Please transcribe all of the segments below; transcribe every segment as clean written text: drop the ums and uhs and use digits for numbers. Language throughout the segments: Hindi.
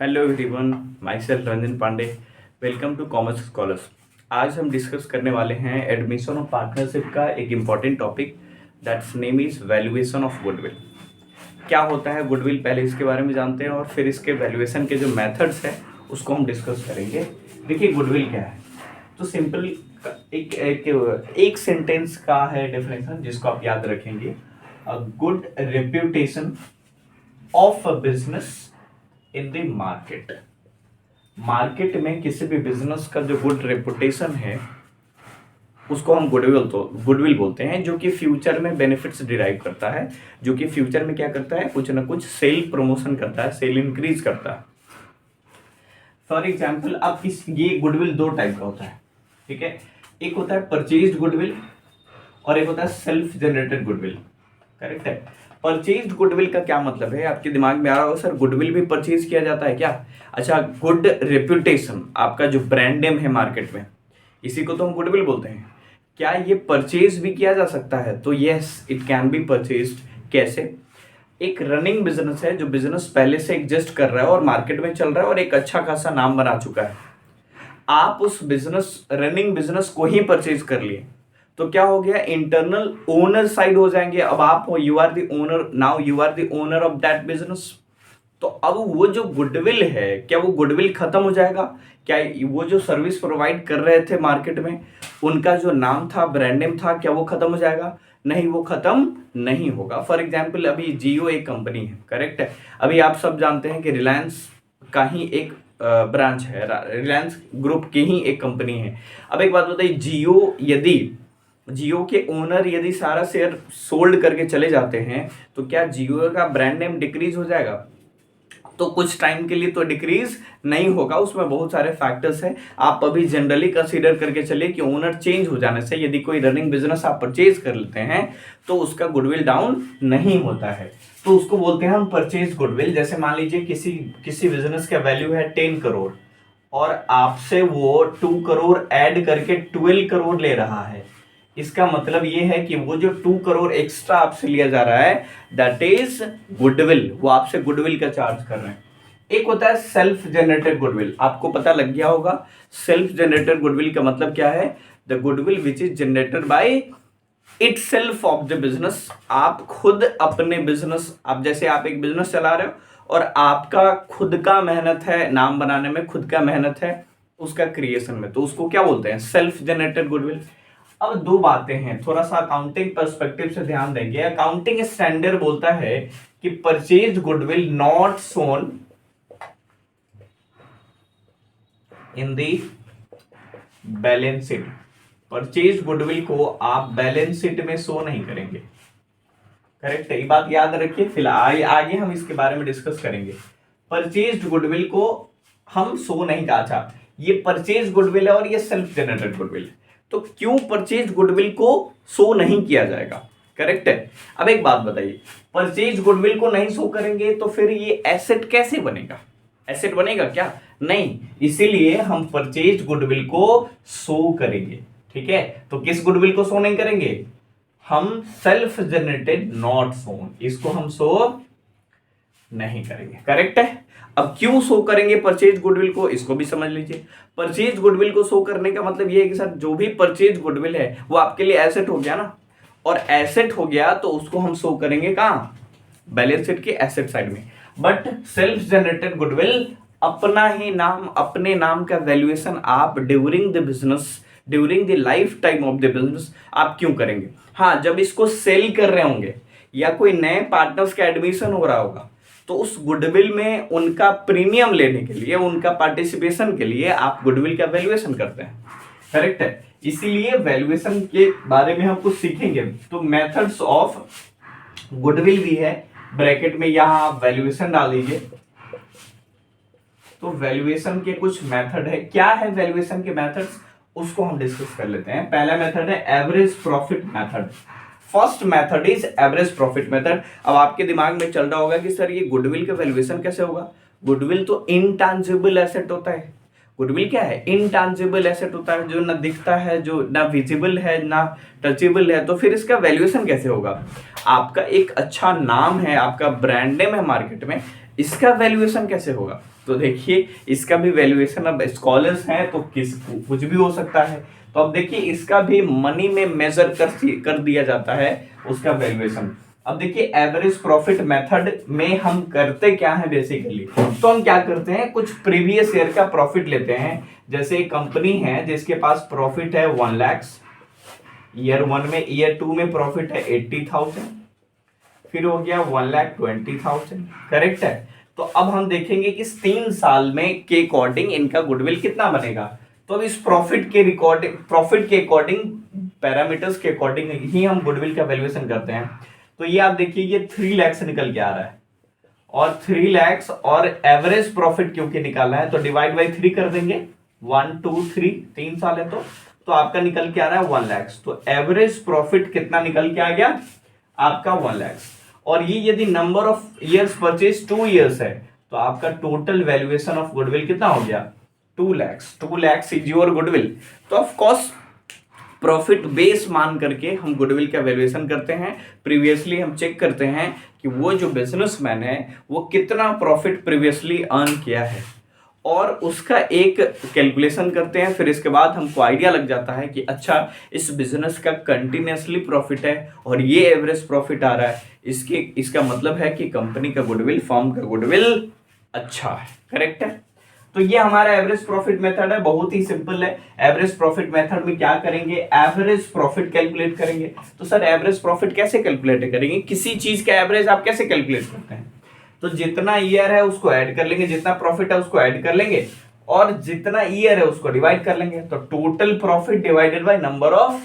Hello everyone, myself Ranjan Pandey. Welcome to commerce scholars. आज हम डिस्कस करने वाले हैं एडमिशन ऑफ पार्टनरशिप का एक important topic, that's name is valuation of goodwill. क्या होता है गुडविल, पहले इसके बारे में जानते हैं और फिर इसके वैल्यूएशन के जो मेथड्स हैं उसको हम डिस्कस करेंगे। देखिए गुडविल क्या है, तो सिंपल एक सेंटेंस का है डेफिनेशन जिसको आप याद रखेंगे। A good reputation of a business in the market में किसी भी बिजनेस का जो गुड रेपुटेशन है उसको हम गुडविल बोलते हैं, जो कि फ्यूचर में बेनिफिट्स डिराइव करता है, जो कि फ्यूचर में क्या करता है, कुछ ना कुछ सेल प्रमोशन करता है, सेल इंक्रीज करता है। फॉर एग्जाम्पल अब ये गुडविल दो टाइप का होता है, ठीक है। एक होता है परचेज्ड गुडविल और एक होता है सेल्फ जनरेटेड गुडविल, करेक्ट है। परचेज्ड गुडविल का क्या मतलब है, आपके दिमाग में आ रहा होगा सर गुडविल भी परचेज किया जाता है क्या? अच्छा, गुड रेप्यूटेशन, आपका जो ब्रांड नेम है मार्केट में, इसी को तो हम गुडविल बोलते हैं। क्या ये परचेज भी किया जा सकता है? तो yes, it can be purchased. कैसे? एक रनिंग बिजनेस है, जो बिजनेस पहले से एग्जिस्ट कर रहा है और मार्केट में चल रहा है और एक अच्छा खासा नाम बना चुका है, आप उस रनिंग बिजनेस को ही परचेज कर लिए तो क्या हो गया, इंटरनल ओनर साइड हो जाएंगे। अब आप हो, you are the owner, now you are the owner of that business. तो अब वो जो गुडविल है, क्या वो गुडविल खत्म हो जाएगा? क्या वो जो सर्विस प्रोवाइड कर रहे थे मार्केट में, उनका जो नाम था, ब्रांड नेम था, क्या वो खत्म हो जाएगा? नहीं, वो खत्म नहीं होगा। फॉर एग्जाम्पल अभी जियो एक कंपनी है, करेक्ट है। अभी आप सब जानते हैं कि रिलायंस का ही एक ब्रांच है, रिलायंस ग्रुप की ही एक कंपनी है। अब एक बात बताइए, जियो के ओनर यदि सारा शेयर सोल्ड करके चले जाते हैं तो क्या जियो का ब्रांड नेम डिक्रीज हो जाएगा? तो कुछ टाइम के लिए तो डिक्रीज नहीं होगा, उसमें बहुत सारे फैक्टर्स हैं। आप अभी जनरली कंसीडर करके चलिए कि ओनर चेंज हो जाने से यदि कोई रनिंग बिजनेस आप परचेज कर लेते हैं तो उसका गुडविल डाउन नहीं होता है, तो उसको बोलते हैं हम परचेज गुडविल। जैसे मान लीजिए किसी बिजनेस का वैल्यू है 10 करोड़ और आपसे वो 2 करोड़ ऐड करके 12 करोड़ ले रहा है, इसका मतलब ये है कि वो जो 2 करोड़ एक्स्ट्रा आपसे लिया जा रहा है, दैट इज गुडविल। वो आपसे गुडविल का चार्ज कर रहे हैं। एक होता है सेल्फ जनरेटेड गुडविल, आपको पता लग गया होगा सेल्फ जनरेटेड गुडविल का मतलब क्या है। The goodwill which is generated by it self of the business. आप खुद अपने बिजनेस, आप जैसे आप एक बिजनेस चला रहे हो और आपका खुद का मेहनत है नाम बनाने में, खुद का मेहनत है उसका क्रिएशन में, तो उसको क्या बोलते हैं, सेल्फ जनरेटेड गुडविल। अब दो बातें हैं, थोड़ा सा अकाउंटिंग पर्सपेक्टिव से ध्यान देंगे। अकाउंटिंग स्टैंडर्ड बोलता है कि purchase goodwill not shown in the balance sheet. Purchase goodwill को आप बैलेंस शीट में शो नहीं करेंगे, करेक्ट है, ये बात याद रखिए। फिलहाल आगे हम इसके बारे में डिस्कस करेंगे। परचेज गुडविल को हम शो नहीं कहा था, ये परचेज गुडविल है और ये सेल्फ जनरेटेड गुडविल है। तो क्यों परचेज गुडविल को शो नहीं किया जाएगा, करेक्ट है। अब एक बात बताइए, परचेज गुडविल को नहीं शो करेंगे तो फिर ये एसेट कैसे बनेगा? एसेट बनेगा क्या? नहीं, इसीलिए हम परचेज गुडविल को शो करेंगे, ठीक है। तो किस गुडविल को शो नहीं करेंगे? हम सेल्फ जनरेटेड नॉट शोन, इसको हम शो नहीं करेंगे, करेक्ट है। अब क्यों शो करेंगे परचेज गुडविल को, इसको भी समझ लीजिए। परचेज गुडविल को शो करने का मतलब ये है कि सर जो भी परचेज गुडविल है वो आपके लिए एसेट हो गया ना, और एसेट हो गया तो उसको हम शो करेंगे कहाँ, बैलेंस शीट के एसेट साइड में। बट सेल्फ जनरेटेड गुडविल अपना ही नाम, अपने नाम का वैल्यूएशन आप during the business, during the life time of the business आप क्यों करेंगे? हाँ, जब इसको सेल कर रहे होंगे या कोई नए पार्टनर्स का एडमिशन हो रहा होगा तो उस गुडविल में उनका प्रीमियम लेने के लिए, उनका पार्टिसिपेशन के लिए आप गुडविल का वैल्यूएशन करते हैं, करेक्ट है। इसीलिए वैल्यूएशन के बारे में हम कुछ सीखेंगे। तो मेथड्स ऑफ गुडविल भी है, ब्रैकेट में यहां वैल्यूएशन डाल दीजिए। तो वैल्यूएशन के कुछ मेथड है। क्या है वैल्यूएशन के मेथड्स, उसको हम डिस्कस कर लेते हैं। पहला मेथड है average profit method. First method is average profit method. अब आपके दिमाग में चल रहा होगा कि सर ये गुडविल का वैल्यूएशन कैसे होगा? गुडविल तो इनटैंजिबल एसेट होता है। गुडविल क्या है? इनटैंजिबल एसेट होता है, जो ना दिखता है, जो ना विजिबल है, ना टचेबल है, तो फिर इसका वैल्यूएशन कैसे होगा? आपका एक अच्छा नाम है, आपका ब्रांड नेम है मार्केट में, इसका वैल्यूएशन कैसे होगा? तो देखिए इसका भी वैल्यूएशन, अब स्कॉलर्स हैं तो कुछ भी हो सकता है। तो अब देखिए इसका भी मनी में मेजर कर दिया जाता है उसका वैल्यूएशन। अब देखिए एवरेज प्रॉफिट मेथड में हम करते क्या है बेसिकली, तो हम क्या करते हैं, कुछ प्रीवियस ईयर का प्रॉफिट लेते हैं। जैसे एक कंपनी है जिसके पास प्रॉफिट है 1 लाख, ईयर 1 में, ईयर 2 में प्रॉफिट है 80,000, फिर हो गया 1,20,000, करेक्ट है। तो अब हम देखेंगे कि इस 3 साल में के अकॉर्डिंग इनका गुडविल कितना बनेगा। तो अब इस प्रॉफिट के अकॉर्डिंग पैरामीटर्स के अकॉर्डिंग ही हम गुडविल का वैल्यूएशन करते हैं। तो ये आप देखिए ये 3 लाख से निकल के आ रहा है, और 3 लाख और एवरेज प्रॉफिट क्योंकि निकालना है तो डिवाइड बाई 3 कर देंगे, 1 2 3, 3 साल है तो आपका निकल के आ रहा है 1 लाख। तो एवरेज प्रॉफिट कितना निकल के आ गया आपका 1 लाख। और ये यदि number of years purchase 2 years है तो आपका टोटल वैल्यूएशन ऑफ गुडविल कितना हो गया 2 lakh. 2 lakh is your goodwill. तो ऑफ कोर्स प्रॉफिट बेस मान करके हम गुडविल का वैल्यूएशन करते हैं। प्रीवियसली हम चेक करते हैं कि वो जो बिजनेसमैन है वो कितना प्रॉफिट प्रीवियसली अर्न किया है, और उसका एक कैलकुलेशन करते हैं। फिर इसके बाद हमको आइडिया लग जाता है कि अच्छा इस बिजनेस का कंटिन्यूसली प्रॉफिट है और ये एवरेज प्रॉफिट आ रहा है, इसका मतलब है कि कंपनी का गुडविल, फर्म का गुडविल अच्छा है, करेक्ट है। तो ये हमारा एवरेज प्रॉफिट मेथड है, बहुत ही सिंपल है। एवरेज प्रॉफिट मेथड में क्या करेंगे, एवरेज प्रॉफिट कैलकुलेट करेंगे। तो सर एवरेज प्रॉफिट कैसे कैलकुलेट करेंगे, किसी चीज का एवरेज आप कैसे कैलकुलेट करते हैं? तो जितना ईयर है उसको ऐड कर लेंगे, जितना प्रॉफिट है उसको ऐड कर लेंगे, और जितना ईयर है उसको डिवाइड कर लेंगे। तो total profit divided by number of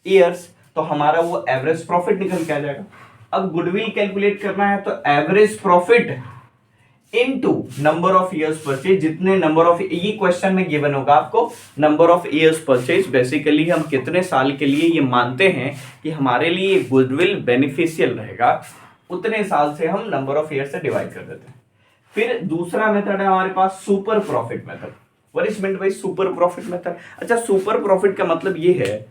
years, तो हमारा वो एवरेज प्रॉफिट निकल के आ जाएगा। अब गुडविल कैलकुलेट करना है तो average profit into number of years purchase, जितने नंबर ऑफ, ये क्वेश्चन में गिवन होगा आपको number of years purchase. Basically हम कितने साल के लिए ये मानते हैं कि हमारे लिए गुडविल बेनिफिशियल रहेगा, उतने साल से हम नंबर ऑफ ईयर से डिवाइड कर देते हैं। फिर दूसरा मेथड है हमारे पास super profit method. What is meant by super profit method? अच्छा सुपर प्रॉफिट का मतलब ये है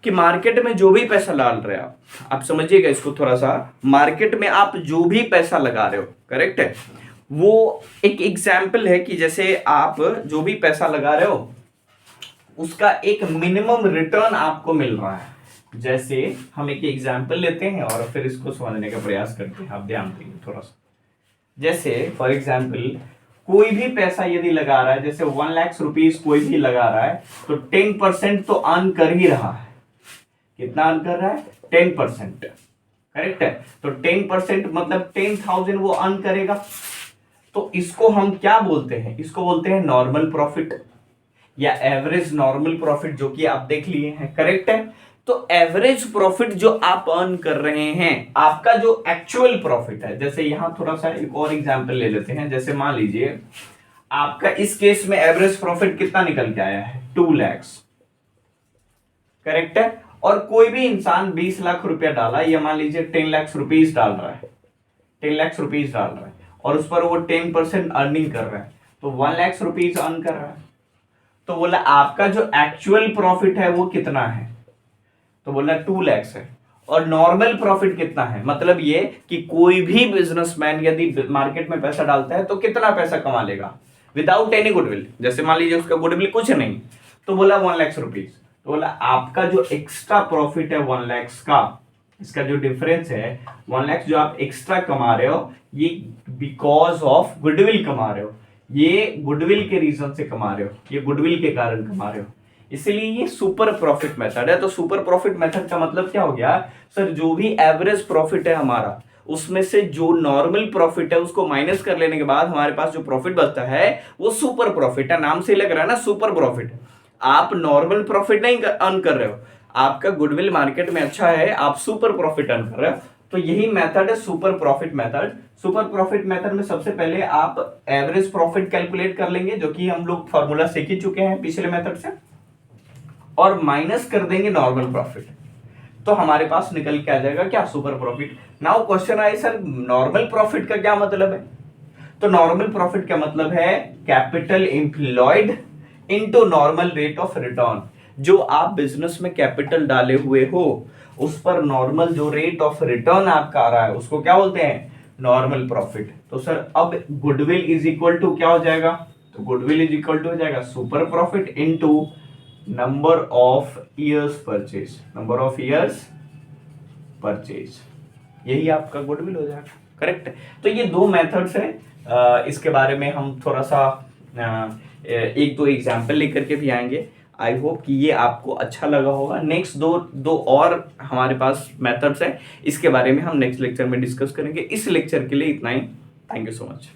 कि मार्केट में जो भी पैसा डाल रहे हैं आप समझिएगा इसको थोड़ा सा, मार्केट में आप जो भी पैसा लगा रहे हो, करेक्ट है, वो एक एग्जाम्पल है कि जैसे आप जो भी पैसा लगा रहे हो उसका एक मिनिमम रिटर्न आपको मिल रहा है। जैसे हम एक एग्जाम्पल लेते हैं और फिर इसको समझने का प्रयास करते हैं, आप ध्यान देंगे थोड़ा सा। जैसे फॉर एग्जाम्पल कोई भी पैसा यदि लगा रहा है, जैसे 1 लाख रुपीज कोई भी लगा रहा है तो 10% तो अर्न कर ही रहा है। कितना अर्न कर रहा है? 10%, करेक्ट है। तो 10% मतलब 10,000 वो अर्न करेगा। तो इसको हम क्या बोलते हैं? इसको बोलते हैं नॉर्मल प्रॉफिट या एवरेज नॉर्मल प्रॉफिट, जो कि आप देख लिए हैं, करेक्ट है। तो एवरेज प्रॉफिट जो आप अर्न कर रहे हैं, आपका जो एक्चुअल प्रॉफिट है, जैसे यहां थोड़ा सा एक और एग्जांपल ले लेते हैं। जैसे मान लीजिए आपका इस केस में एवरेज प्रॉफिट कितना निकल के आया है 2 लाख, करेक्ट है। और कोई भी इंसान 20 लाख रुपया डाला, या मान लीजिए 10 लाख रुपीज डाल रहा है, 10 लाख रुपीज डाल रहा है और उस पर वो 10% अर्निंग कर रहा है, तो 1 लाख रुपीज अर्न कर रहा है। तो बोला आपका जो एक्चुअल प्रॉफिट है वो कितना है? तो बोला 2 लाख है। और नॉर्मल प्रॉफिट कितना है? मतलब ये कि कोई भी बिजनेसमैन यदि मार्केट में पैसा डालता है तो कितना पैसा कमा लेगा विदाउट एनी गुडविल। जैसे मान लीजिए उसका गुडविल कुछ नहीं, तो बोला 1 लाख रुपीज। तो बोला आपका जो एक्स्ट्रा प्रॉफिट है 1 लाख का, इसका जो डिफरेंस है 1 लाख जो आप एक्स्ट्रा कमा रहे हो, ये बिकॉज ऑफ गुडविल कमा रहे हो, ये गुडविल के रीजन से कमा रहे हो, ये गुडविल के कारण कमा रहे हो, इसलिए ये सुपर प्रॉफिट मेथड है। तो सुपर प्रॉफिट मेथड का मतलब क्या हो गया सर, जो भी एवरेज प्रॉफिट है हमारा, उसमें से जो नॉर्मल प्रॉफिट है उसको माइनस कर लेने के बाद हमारे पास जो प्रॉफिट बचता है वो सुपर प्रॉफिट है। नाम से लग रहा है ना सुपर प्रॉफिट। आप नॉर्मल प्रॉफिट नहीं अर्न कर रहे हो, आपका गुडविल मार्केट में अच्छा है, आप सुपर प्रॉफिट अर्न कर रहे हो। तो यही मेथड है super profit method. Super profit method में सबसे पहले आप एवरेज प्रॉफिट कैलकुलेट कर लेंगे, जो कि हम लोग फॉर्मूला सीख ही चुके हैं पिछले मेथड से, और माइनस कर देंगे नॉर्मल प्रॉफिट, तो हमारे पास निकल के आ जाएगा क्या? Super profit. नाउ क्वेश्चन आए सर नॉर्मल प्रॉफिट का क्या मतलब है? तो नॉर्मल प्रॉफिट का मतलब है capital employed into normal rate of return. जो आप बिजनेस में कैपिटल डाले हुए हो उस पर नॉर्मल जो रेट ऑफ रिटर्न आपका आ रहा है उसको क्या बोलते हैं? Normal profit. तो सर अब गुडविल इज इक्वल टू क्या हो जाएगा, तो गुडविल इज इक्वल टू हो जाएगा super profit into number of years purchase, number of years purchase, यही आपका गुडविल हो जाएगा। करेक्ट है। तो ये दो मेथड्स हैं, इसके बारे में हम थोड़ा सा एक दो एग्जाम्पल लेकर के भी आएंगे। आई होप कि ये आपको अच्छा लगा होगा। नेक्स्ट दो और हमारे पास मेथड्स हैं, इसके बारे में हम नेक्स्ट लेक्चर में डिस्कस करेंगे। इस लेक्चर के लिए इतना ही। Thank you so much.